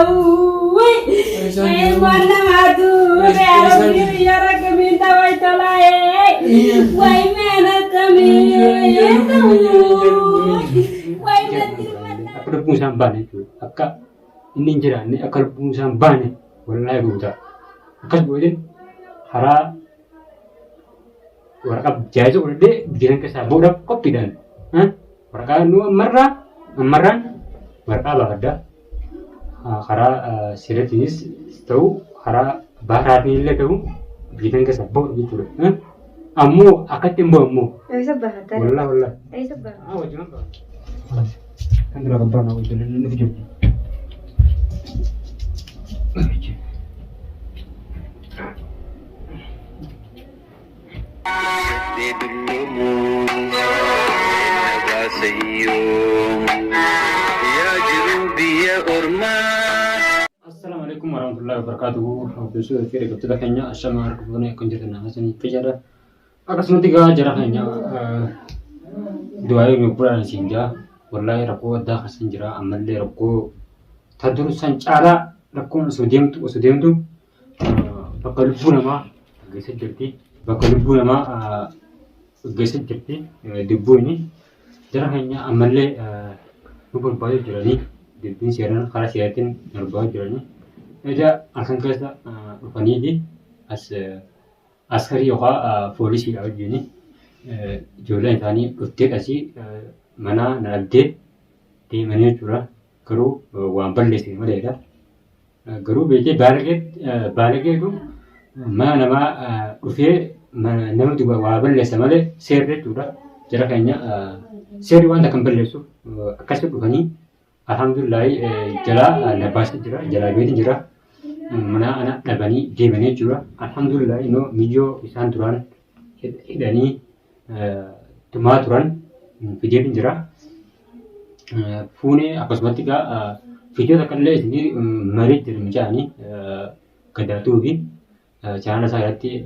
Woi, mana madu? Yara kami tawai talai. Woi mana kami? Woi nanti mana? Aku udah punya samban itu. Akka ini jiran ini akal punya samban. Wallahi buta. Akas boleh hara warga jaya udah deh bilang ke saya udah kopi dan, warga nu amaran warga lah ada. Hara sirat ini tahu hara barat ini le tahu bilang ke saya gitu loh. Amu akak timbo amu. Bisa bahasa. Wallah. Bisa bahasa. Wajib apa? Kan tidak akan pernah itu ini video. Assalamualaikum warahmatullahi wabarakatuh. Besok kira kita kayaknya asal kebunan kunjungan nama sini pejabat. Akas matiga jarak hanya dua yang ukuran sinja. Wallahi raku dah kasinjira amal le raku tadur sancara raku sudem tu bakal lupa nama geser jadi bakal lupa nama geser jadi debu ini jarak hanya amal le lupa banyak jalan debu siaran kalau siatin banyak jalan ada akan kerja lupa ni di askari yoga polisi awal ini jualan tani utek asih mana nalde di mana cura keru wampal lesi mana ada keru bete balage tu mana nama ufe nama tu wampal lesi mana seret cura jarak hanya seret wanda kembal lesu kasih tu kani alhamdulillah jala lepas jira jala bete jira mana anak dabani di mana cura alhamdulillah ino mijo isan turan idani tuma turan video pinjara phone akas matika video takkan le sini merit terjadi kada tu bi chana saya ti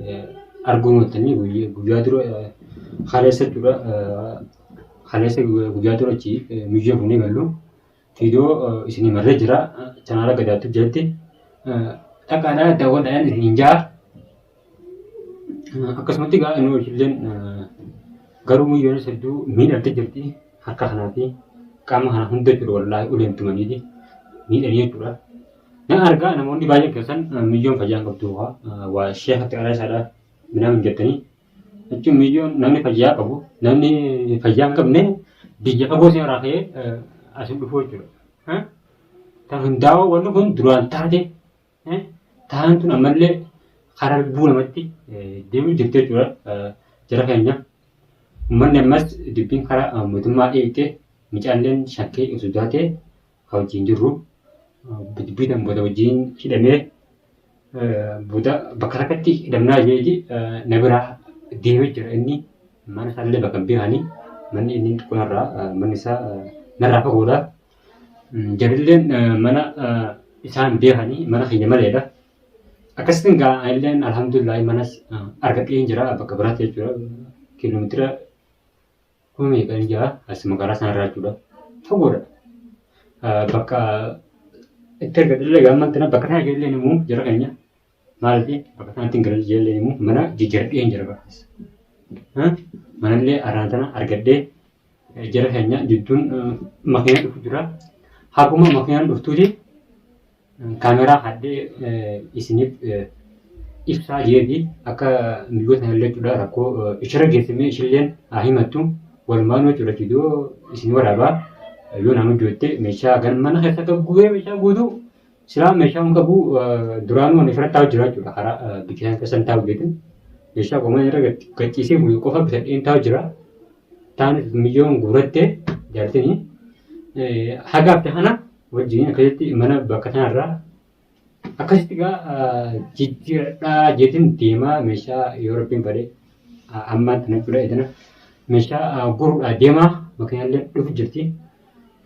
argument ni gujatur khalasa juga khalasa gujatur ci museum ni galu video sini merit jera chana la kada tu jadi takana dawan dan ninja akas matika ino hilen garu mu yono seddu min arte jirti harka hanati kam hana hunde tur wallahi ulen tumani di min ani tura na arga namon di banyak kesan milyon fajang kabtu wa syekh ta ala sada minam jetani itu milyon namni fajya kabu namni fajang kabne bijja kabo se rakhe asu du fotur ta hundaw wonu hun duran tade tahan tu namalle kharar bu namati demu jette tura jarakanya mana mas diping kara mutuma ite micalen shakke usudate kau jinjuru bidam boda wajin hidame boda bakarakati hidamna jadi nebra dewi jera ini mana salle bakam bihani mana ini kunara manisa narafa goda jadilen mana isan bihani mana hidama leda akastin ga ailen alhamdulillah manas argatin jera bakabarat jera kilometer kumi kerja sementara sangat juga, fagur, baka terkadang gaman tanah baka sana gile ni mu jaraknya, malah baka sana tinggal gile ni mu mana jijar yang jarak, mana le arah tanah argade jaraknya judun makanya itu juga, hakuma makanya itu di kamera hade isini ifsa jadi aka milut halle juga rako isyarat geseme shillen ahimatu walmano cura tido isini waraba yo namu jote mesha gan mana khasa ka gue mesha gudu sila mesha unka bu duranu ne fara taw jira cura hara bikisan kesan taw gitu mesha ko mana raga kacisi bu ko fa bisa in taw jira tan milyon gurate jarte ni haga tahana wajin kayati mana bakatana ra akas tiga jijir jetin tema mesha european pare amma tan pura idana mesha guru dema makanya le du jirti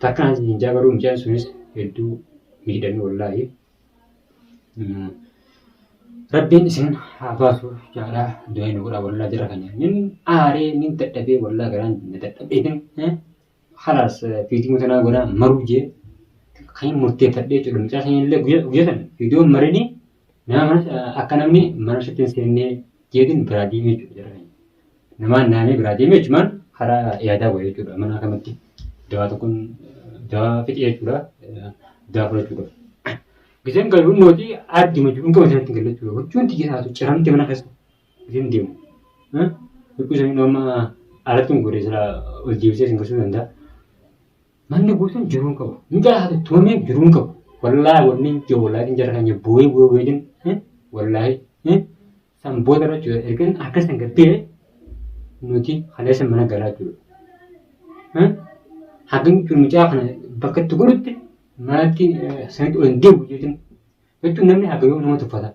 takkan jaga rum jan sunis itu midan wallahi rabbin sin hafasu jara doain gura wallahi jarakanya nin are nin tadabe wallahi garan tadabe din khalas fiting tana gura maruje kan murteeffadhee jechuudha. Mucaa sana illee guyyaa sana viidiyoo marini nama akka namni mana isaatti hin seennee jeetiin biraa deemee jechuudha. Namaan naannee biraa deemee jechuun karaa yaadaa wayii jechuudha. Mana kamatti dawaa tokkoon dawaa fixee jechuudha. Dawaa fudhachuudha. Giseen galuun nooti adduma jiruun qaba sanatti galu jechuudha. Huccuun xiyyaatu ciramte mana keessa giseen deemu. Huccuu sanii nama alatti hin godhe sila ol deebisee sin gochuu danda'a. Manni guutuun jiruun qabu. Mucaa haati tumamee jiruun qabu. Wallaahi wanni jiru wallaahi jara kan bu'ee bu'ee jedhin wallaahi sanboota irra jechuudha. Ergan akka san gabbee nuti kaleessa mana galaa jiru. Hagam jiru mucaa kana bakka itti godhutti manatti sanatti ol hin deebi'u jechuun jechuun namni hagayoo nama tuffata.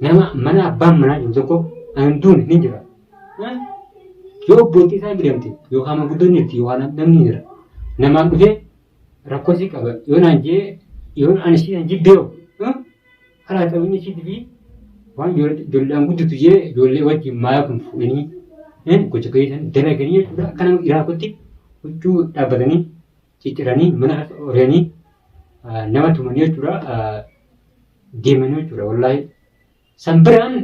Nama mana abbaan manaa jiru tokko handuun ni jira. Yoo abbootii isaa bidamte yookaan manguddoonni itti yookaan namni jira. Namaan dhufee rakkoo sii qaba. Yoo naan jee yoo ani si an jibbee karaa qabeenya isiitii fi waan ijoolleen guddatu jee ijoollee wajjin maaya kun fuudhanii gocha keessan dalaganii jechuudha. Akka nama iraakotti huccuu dhaabbatanii cicciranii mana horanii nama tumanii jechuudha. Deemanii jechuudha. Wallaahi sanbiraan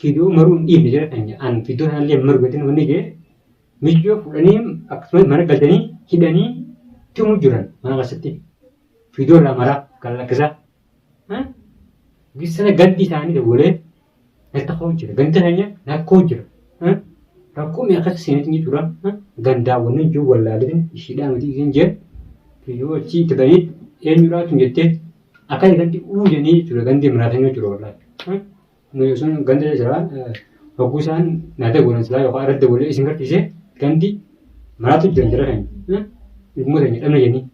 viidiyoo maruu hin dhiibne jira kan an viidiyoo sanallee maru gatiin wanni jee miidyoo fuudhanii akkasumas mana galchanii hidhanii tumuu jiran mana keessatti viidiyoo irraa maraa kan lakkisaa. Gisana gandi isaanii dabalee natti ka'uu jira. Ganda keenya rakkoo jira. Rakkoo mi'a akkasa seenetti jechuudha. Gandaawwan jiru wallaaleen ishiidhaan miti isin jee viidiyoo achi itti banii eenyudhaa tun jettee akka gandi uujanii jechuudha. Gandi muraasanii jechuudha wallaahi. Nuyi sun ganda jira. Hogguu isaan nyaata godhan silaa yookaan irratti dabalee isin garsiisee gandi maraatu jira keenya. Dhimmoota hin dhabne jennii.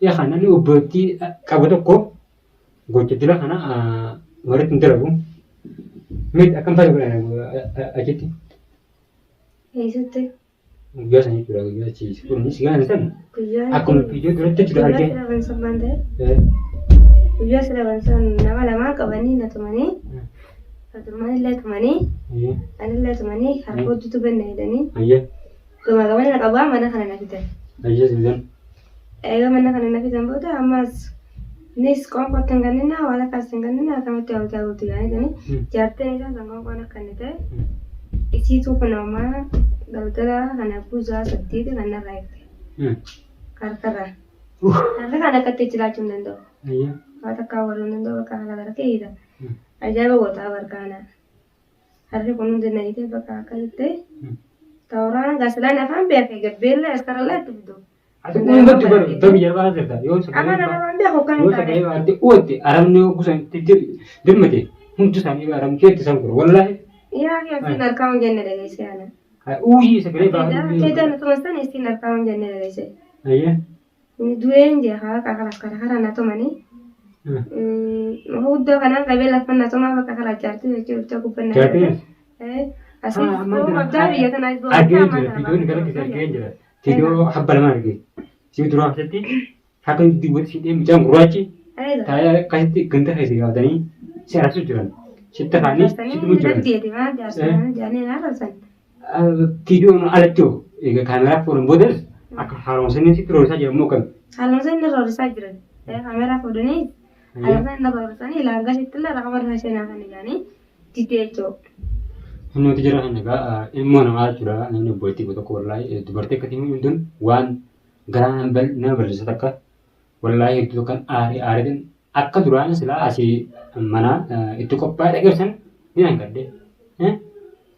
Yaa kana namni obboleettii qabu tokko gocha dila kana warratti hin dalagu. Mee akkam fayyadu godhan achitti? Eessatti? Guyyaa sana jechuudha guyyaa achiis. Kunis guyyaa sana akkuma viidiyoo duratti jechuudha argee. Guyyaa sana san nama lamaa qabanii na tumanii illee tumanii anillee tumanii harka hojjetu ganna jedhanii gama gama na qabaa mana kana na fitan. Egaa mana kana na fitan booda ammas nis qoonqoo kan gannina wala kaas kan gannina akkamatti hawwataa guutuu yaadanii jaarteen isaa kan qoonqoon akka inni ta'e isiituu kun ammaa galgala kana buusaa saddeeti kan narraa eegte karkarraa. Harka kan akkatti jiraachuu hin danda'u. Waa takkaa waluu hin danda'u bakka haala gara keeyita. Ajaa'iba gootaa barkaanaa. Harri kun hundi na hiitee bakka akka jettee tawraan gaasilaan afaan beekee gabbeellee askarallee itti fidu. Ati uummatti bara tabi jarbaa jirta yoo sagalee baadde uwwatte aramni gusan dirmate hundi isaanii aramtee itti san guru wallaahi. Yaa asiin harkaan jenne dhageesse ana. Uuyii sagalee baadde. Keetaan tumastan isiin harkaan jenne dhageesse. Ayyee. Du'een jee haa karaa na tumanii. Huddoo kanaan qabee lafa na tumaa bakka karaa jaartii jechuudha gubbannaa. Jaartii. Asii waggaa biyya kanaa iddoo argee jira viidiyoon gara keessaa argee jira. Viidiyoo habba lama argee. Si dura keessatti akka diiwwatti sidhee mucaan gurraachi taa'ee akkasitti ganda keessa yaadanii si araarsu jiran. Sitta kaanii sitti jiran. Viidiyoon alatti hoo egaa kaameraa fuudhan boodas akka haaromsanii sitti roorrisaa jiran moo kam? Haaromsanii roorrisaa jiran. Kaameraa fuudhanii haaromsanii roorrisanii ilaalgaa sitti illee raqa marfaa seenaa kan ilaanii didee jechuudha. Nuti jira kan egaa ilmoo namaa jechuudha namni obboleettii tokko wallaahi dubartii akkasii hundun waan garaa nama bal'isa takka wallaahi hedduu kan aariitiin akka duraan silaa asii mana itti qophaa'ee dhageessan ni hanqadde.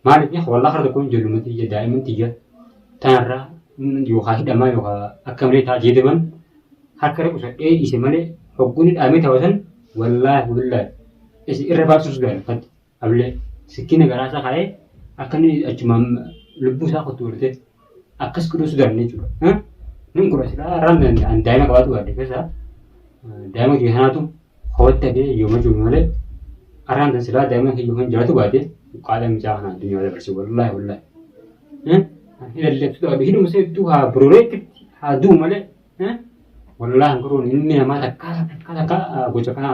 Maaliif wallaahi har'a tokkoon ijoollumatti ija daa'imman xiyya tanarraa yookaan hidhamaa yookaan akka malee taa'ee deeman harka qusadhee dhiise malee hogguun hidhamee taphatan wallaahi wallaahi irra baasuus gaafatti ablee. Sikkina garaasaa kaa'ee akka inni achumaan lubbuu isaa kottu godhatee akkas godhuu sodaanne jechuudha. Namni kun silaa irraan daa'ima qabaatu baadde keessaa daa'ima kee kanaatu hawwatti adee yooma jiru malee irraan silaa daa'ima kee yookaan jiraatu baadde qaala mucaa kanaa addunyaa dabarsee wallaahi wallaahi. Hidhalleetu ta'u hidhuma isaa hedduu haa birooreetti haa du'u malee wallaahi hanqaroon inni namaa takkaa gocha kanaa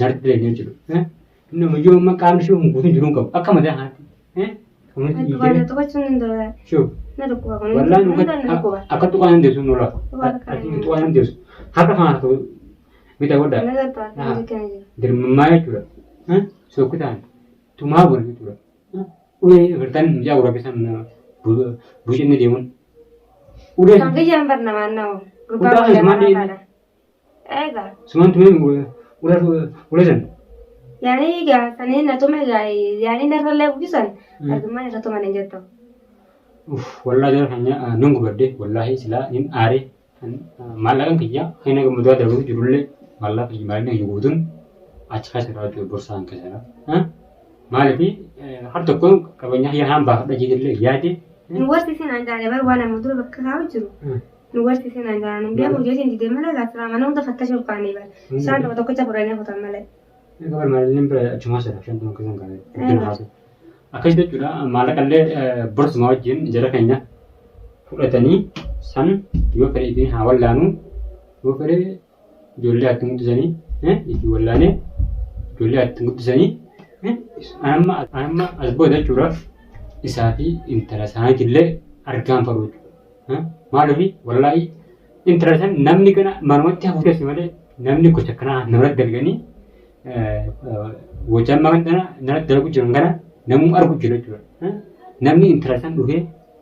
nyaatti dilee jechuudha. Nama yoo maqaan ishee guutuun jiruun qabu akka mataa haati. Wantoota gochuun hin danda'u. Shoo Na dhukkuba kun. Wallahi Na dhukkuba. akka tuqaan hin deessu nula. Waan akka Ati tuqaan hin deessu. Harka kana ta'u bita godha. Na dhukkuba kan jiru. Dirmammaa jechuudha. Sokkutaan tumaa godha jechuudha. Ulee birtaan mijaa gurra keessan buucinni deemuun. Ulee. Sampai jangan pernah mana. Udah, semuanya ini. Ega. Semua tuh udah san. Yani ga sanin na tume ga yani na ralle ujisan. Aduma na tume na jetto. Wallahi jar hanya nunggu berde wallahi sila in are malakan kiyya hina ga mudwa dagu jurulle wallahi jimalne yugudun achka sira to bursan kasara. Malafi har tokko qabanya ya hamba da jidille yaade. Nuwarti sin anjane bar wana mudur bakka kawo jiru. Nuwarti sin anjane biya ko jesin dide mala ga sira mana unda fatta shul qani bar. San to tokko chapurane ko tamale. Kabar malin ber cuma sira shan to kasan kale. Din hasu. Akkas jechuudha maallaqallee borsuma wajjin jara keenya fudhatanii san yoo fedhe ittiin haa wallaanu yoo fedhe ijoollee atti guddisanii itti wallaane ijoollee atti guddisanii amma as booda jechuudha isaa fi intala isaaniitillee argaan faru jechuudha. Maaliif wallaahi intala san namni kana manumatti hafuudhas malee namni gocha kanaa namarratti dalganii wajjin maqaan namatti dalagu jiran kana namun argu jira jechuudha. Namni intala san dhufee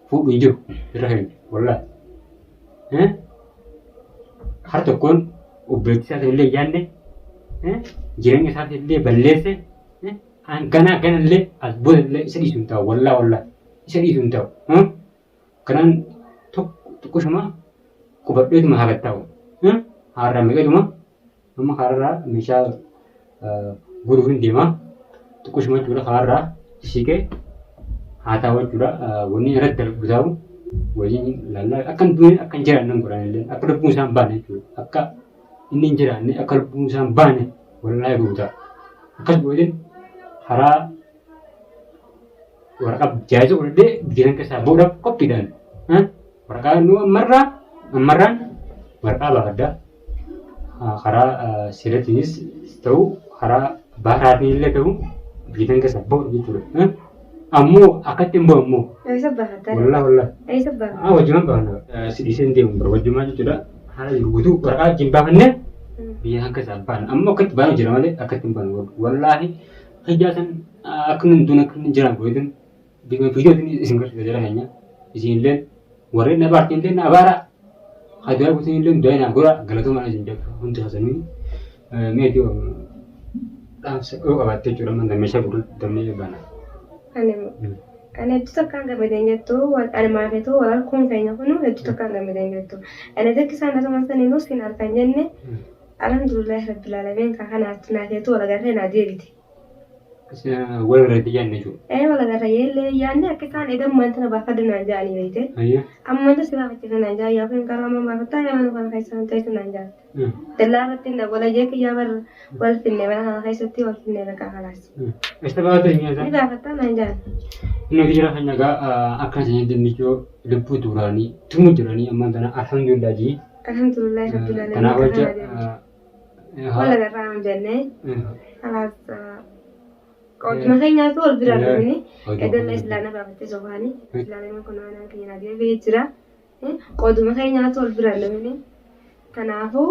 fuudhu hin jiru irra keenya wallaahi. Har tokkoon obboleettii isaati illee yaadne jireenya isaati illee balleesse hangana illee as booda illee isa dhiisu hin ta'u wallaahi isa dhiisu hin ta'u. Kanaan tokkoshuma qubadheetuma haa gattaa'u. Haarraa meeqatuma amma haarraa meeshaa guuruuf hin deema. Tokkoshuma jechuudha haarraa ishikee haa ta'u jechuudha. Wanni irratti darbu ta'u waliin laallaa akkan du'e akkan jiraannan godhan illee akka lubbuun isaan baane jechuudha. Akka inni hin jiraanne akka lubbuun isaan baane wallaahi guutaa. Akkas godhin haraa waraqaa jaayisa godhadhee jiran keessaa boodaaf qophiidhaan waraqaa nu ammarraan waraqaa baafaddaa karaa seeratiinis ta'u karaa baaraatiin illee ta'u jiran keessaa booda jechuudha. Ammoo akkatti hin bahu ammoo. Ayisa baafaddaa. Wallaahi. Ayisa baafaddaa. Wajjumaan baafna sidhiisee hin deemu bara wajjumaa jechuudha. Haala jiru guutuu waraqaa wajjin baafannee biyya hanga isaa baana ammoo akkatti baanu jira malee akkatti hin baanu wallaahi. Hijaasan akka nun dun akka jiran godhin biyyootni isin garsiisa jira keenya isinillee warreen abaartiin illee abaara haduraa guutiin illee du'aa naa gora galatoomaa isin jedhu hundi hasanuu meetii dhaamsa yoo qabaattee jechuudha manta meeshaa gurguddamnee baana. Ani hedduu takkaan gammadeen jettu ani maafeetu wal kun keenya kunu hedduu takkaan gammadeen jettu. Ani jechi isaan asuma sanii nuus hin argan jenne alhamdulillahi rabbil aalamiin kan kanaatti naafeetu wal agarree naa deebite. Wal irratti yaadne jiru. Wal agarra yeellee yaadne akka isaan edan wanta na baafadhu naan jaanii beekte. Amma wanta si baafachiisa naan jaa yookiin karaa amma baafattaa yaamanu kana keessan ta'etu naan jaatti. Dallaa irratti hin dabala jeeqi yaa wal finne mana kana keessatti wal finne bakka kanaas. Esta baafata hin nyaataa? Ni baafattaa naan jaatti. Inni jira kan nyagaa akka isin dinnichoo lubbuu duraanii tumu jiranii amma tana alhamdulillah jii. Alhamdulillah rabbil aalamiin. Kanaaf jecha wal agarraa hin jenne. Kanaas Qoduma keenyaatu wal bira dhufini. Edalla islaana baafattee sofaani. Islaana kun waan keenya deebi'ee jira. Qoduma keenyaatu wal bira dhufini. Kanaafuu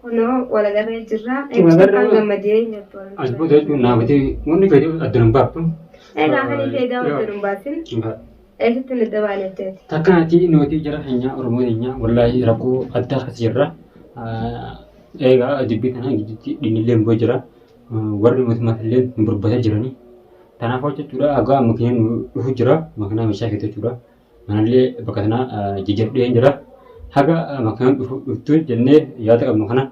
kunoo wal agarree jirra. Kan gammadee jirtu. As booda jechuun naafatee wanni fedhe addaan baaftu. Egaa kan fedhe addaan baasin. Eessitti nu dabaaletteeti. Takkaati nuti jara keenya Oromoo keenya wallaahi rakkoo addaa akkasii jirra. Egaa dubbii kana gidduutti dhiinillee hin jira. Warri mootummaa illee nu barbaadaa jiranii. Kanaaf jechuudha egaa makiinaan nu dhufu jira. Makiinaa meeshaa keessa jechuudha. Manallee bakka sanaa jijjiirudhee jira. Haga makiinaan dhuftu jennee yaada qabnu kana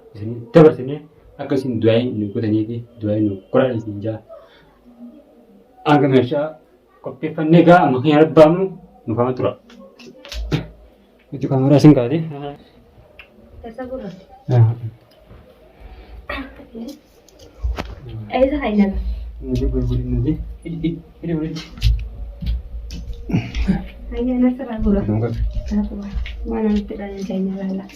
dabarsinee akka isin du'aa nu godhanii fi du'aa nu godhan isin jaa. Hanga meeshaa qopheeffannee egaa makiinaa baafnu nu fama tura. Itti kaameraa isin kaa'ate. Eessa gurratti? Eessa fayyada? Ini berbulan nanti. Ini boleh. Hanya nasi ragu lah. Mana nanti dah yang kayaknya lah.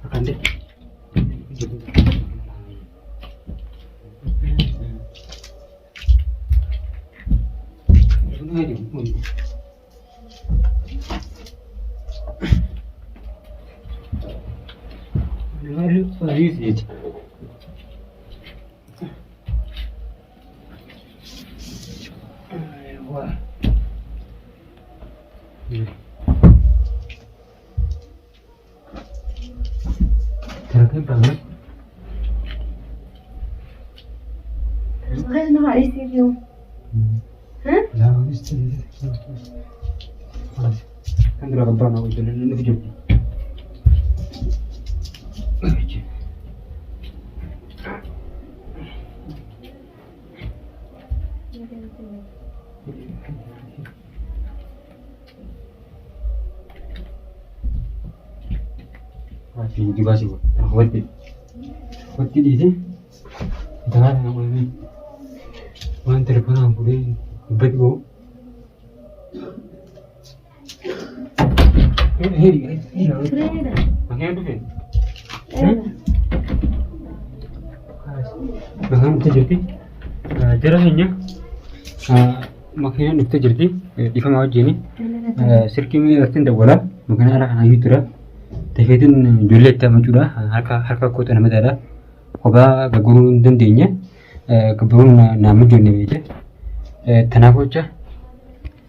Akan deh. Terakhir banget. Makanya nak ada studio. Hah? Lah, istri. Kan udah kebetulan aku jalan ini video. Masih juga sih, Bu. Buat di sini. Jangan yang ini. Wan telepon aku deh. Bet Bu. Hei, Keren. makanya tuh kan. Eh. Bahkan itu jadi jarangnya makanya itu jadi di fama aja nih sirkimi artin dawala makanya arah anak itu lah tefetin julet sama juga harka kota nama daerah oba gagurun dendenya keburun namu jone beje tanagoja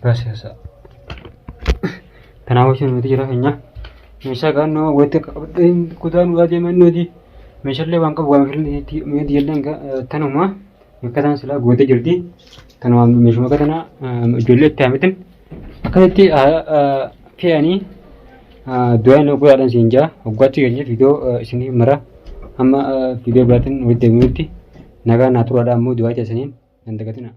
bahasa tanagoja itu jarangnya misalkan no wete kudan wajah mana di misalnya bangka bukan film di enggak tanuma katan sila gote jirti tanuma misma katana julet tamitin akati fiani dua no ko adan sinja ogwati ganya video sini mera amma video batin wete muti naga natura da mu dua jasanin nanti katina